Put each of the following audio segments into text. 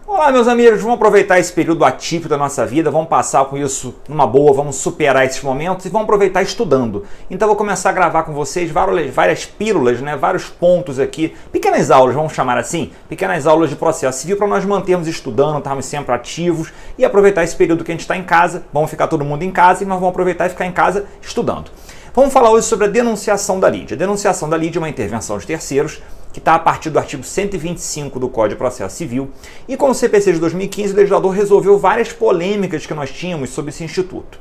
Olá, meus amigos, vamos aproveitar esse período atípico da nossa vida, vamos passar com isso numa boa, vamos superar esses momentos e vamos aproveitar estudando. Então vou começar a gravar com vocês várias pílulas, vários pontos aqui, pequenas aulas, vamos chamar assim, pequenas aulas de processo civil para nós mantermos estudando, estarmos sempre ativos e aproveitar esse período que a gente está em casa, vamos ficar todo mundo em casa e nós vamos aproveitar e ficar em casa estudando. Vamos falar hoje sobre a denunciação da lide. A denunciação da lide é uma intervenção de terceiros que está a partir do artigo 125 do Código de Processo Civil, e com o CPC de 2015 o legislador resolveu várias polêmicas que nós tínhamos sobre esse instituto.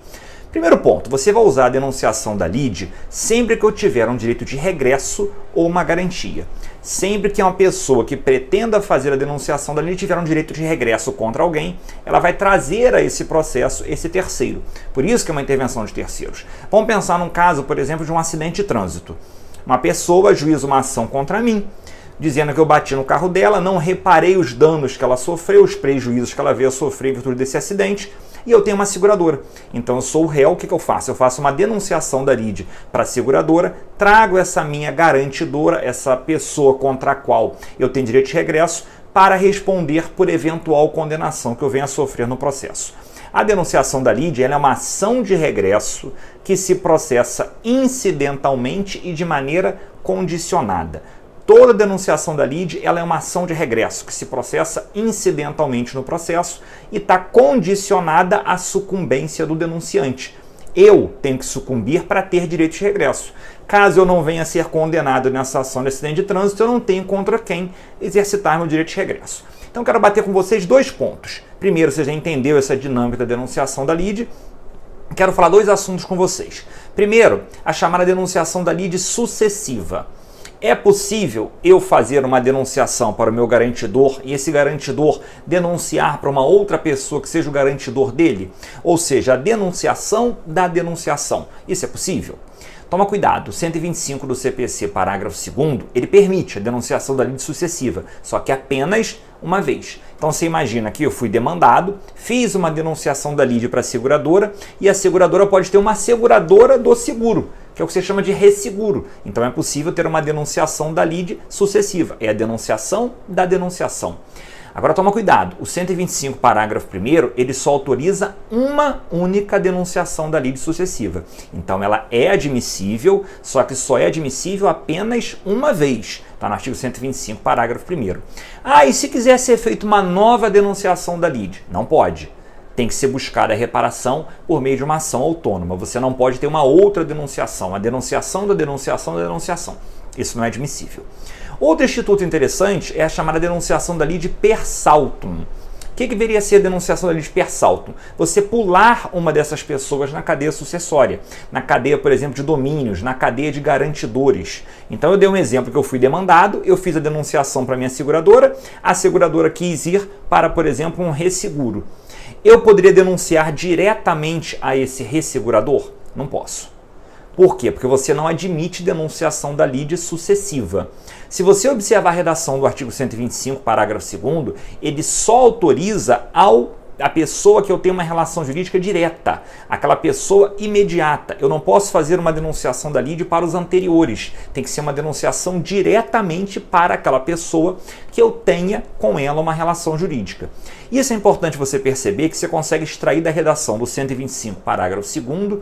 Primeiro ponto, você vai usar a denunciação da lide sempre que eu tiver um direito de regresso ou uma garantia. Sempre que uma pessoa que pretenda fazer a denunciação da lide tiver um direito de regresso contra alguém, ela vai trazer a esse processo esse terceiro. Por isso que é uma intervenção de terceiros. Vamos pensar num caso, por exemplo, de um acidente de trânsito. Uma pessoa ajuiza uma ação contra mim, dizendo que eu bati no carro dela, não reparei os danos que ela sofreu, os prejuízos que ela veio a sofrer em virtude desse acidente, e eu tenho uma seguradora. Então eu sou o réu, o que eu faço? Eu faço uma denunciação da lide para a seguradora, trago essa minha garantidora, essa pessoa contra a qual eu tenho direito de regresso, para responder por eventual condenação que eu venha a sofrer no processo. A denunciação da lide é uma ação de regresso que se processa incidentalmente e de maneira condicionada. Toda denunciação da lide é uma ação de regresso que se processa incidentalmente no processo e está condicionada à sucumbência do denunciante. Eu tenho que sucumbir para ter direito de regresso. Caso eu não venha a ser condenado nessa ação de acidente de trânsito, eu não tenho contra quem exercitar meu direito de regresso. Então quero bater com vocês dois pontos. Primeiro, você já entendeu essa dinâmica da denunciação da lide. Quero falar dois assuntos com vocês. Primeiro, a chamada denunciação da lide sucessiva. É possível eu fazer uma denunciação para o meu garantidor e esse garantidor denunciar para uma outra pessoa que seja o garantidor dele? Ou seja, a denunciação da denunciação. Isso é possível? Toma cuidado, o 125 do CPC, parágrafo 2º, ele permite a denunciação da lide sucessiva, só que apenas uma vez. Então você imagina que eu fui demandado, fiz uma denunciação da lide para a seguradora e a seguradora pode ter uma seguradora do seguro, que é o que você chama de resseguro. Então é possível ter uma denunciação da lide sucessiva, é a denunciação da denunciação. Agora toma cuidado, o 125, parágrafo 1º, ele só autoriza uma única denunciação da lide sucessiva. Então ela é admissível, só que só é admissível apenas uma vez. Está no artigo 125, parágrafo 1º. E se quiser ser feita uma nova denunciação da lide? Não pode. Tem que ser buscada a reparação por meio de uma ação autônoma. Você não pode ter uma outra denunciação, a denunciação da denunciação da denunciação. Isso não é admissível. Outro instituto interessante é a chamada denunciação da lide per saltum. O que deveria ser a denunciação da lide per saltum? Você pular uma dessas pessoas na cadeia sucessória, na cadeia, por exemplo, de domínios, na cadeia de garantidores. Então eu dei um exemplo que eu fui demandado, eu fiz a denunciação para a minha seguradora, a seguradora quis ir para, por exemplo, um resseguro. Eu poderia denunciar diretamente a esse ressegurador? Não posso. Por quê? Porque você não admite denunciação da lide sucessiva. Se você observar a redação do artigo 125, parágrafo 2º, ele só autoriza a pessoa que eu tenho uma relação jurídica direta, aquela pessoa imediata. Eu não posso fazer uma denunciação da lide para os anteriores. Tem que ser uma denunciação diretamente para aquela pessoa que eu tenha com ela uma relação jurídica. Isso é importante você perceber que você consegue extrair da redação do 125, parágrafo 2º,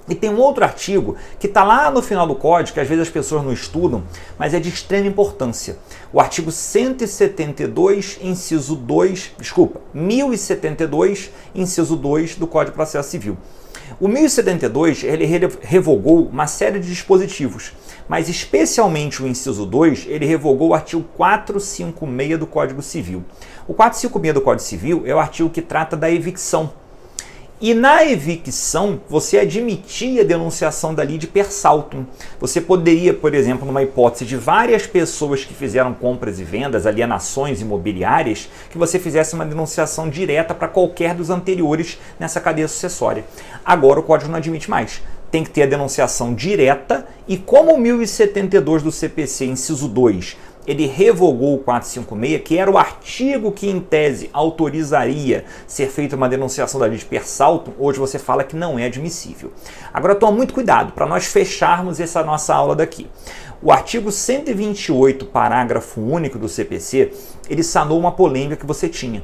e tem um outro artigo que está lá no final do código, que às vezes as pessoas não estudam, mas é de extrema importância. O artigo 172, inciso 2, 1072, inciso 2 do Código de Processo Civil. O 1072, ele revogou uma série de dispositivos, mas especialmente o inciso 2, ele revogou o artigo 456 do Código Civil. O 456 do Código Civil é o artigo que trata da evicção. E na evicção, você admitia a denunciação da lide per saltum. Você poderia, por exemplo, numa hipótese de várias pessoas que fizeram compras e vendas, alienações imobiliárias, que você fizesse uma denunciação direta para qualquer dos anteriores nessa cadeia sucessória. Agora o código não admite mais. Tem que ter a denunciação direta e como o 1072 do CPC, inciso 2, ele revogou o 456, que era o artigo que, em tese, autorizaria ser feita uma denunciação da lide per saltum. Hoje você fala que não é admissível. Agora toma muito cuidado para nós fecharmos essa nossa aula daqui. O artigo 128, parágrafo único do CPC, ele sanou uma polêmica que você tinha.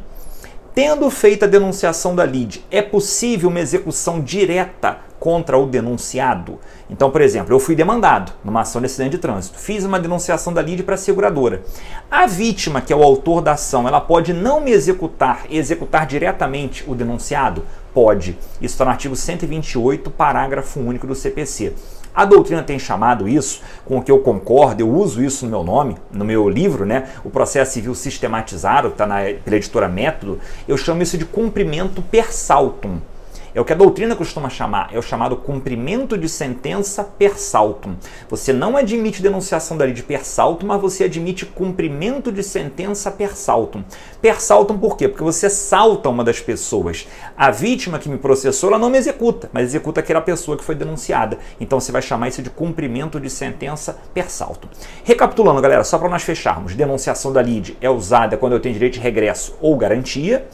Tendo feito a denunciação da lide, é possível uma execução direta contra o denunciado? Então, por exemplo, eu fui demandado numa ação de acidente de trânsito, fiz uma denunciação da lide para a seguradora. A vítima, que é o autor da ação, ela pode não me executar diretamente o denunciado? Pode. Isso está no artigo 128, parágrafo único do CPC. A doutrina tem chamado isso, com o que eu concordo, eu uso isso no meu nome, no meu livro, né? O Processo Civil Sistematizado, que está pela editora Método, eu chamo isso de cumprimento per saltum. É o que a doutrina costuma chamar, é o chamado cumprimento de sentença per saltum. Você não admite denunciação da lide per saltum, mas você admite cumprimento de sentença per saltum. Per saltum por quê? Porque você salta uma das pessoas. A vítima que me processou, ela não me executa, mas executa aquela pessoa que foi denunciada. Então você vai chamar isso de cumprimento de sentença per saltum. Recapitulando, galera, só para nós fecharmos, denunciação da lide é usada quando eu tenho direito de regresso ou garantia.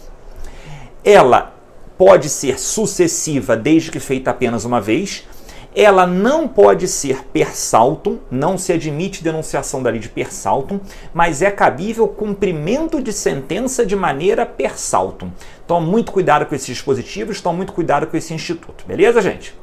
Ela pode ser sucessiva desde que feita apenas uma vez. Ela não pode ser per saltum, não se admite denunciação da lide per saltum, mas é cabível cumprimento de sentença de maneira per saltum. Então, muito cuidado com esses dispositivos, muito cuidado com esse instituto. Beleza, gente?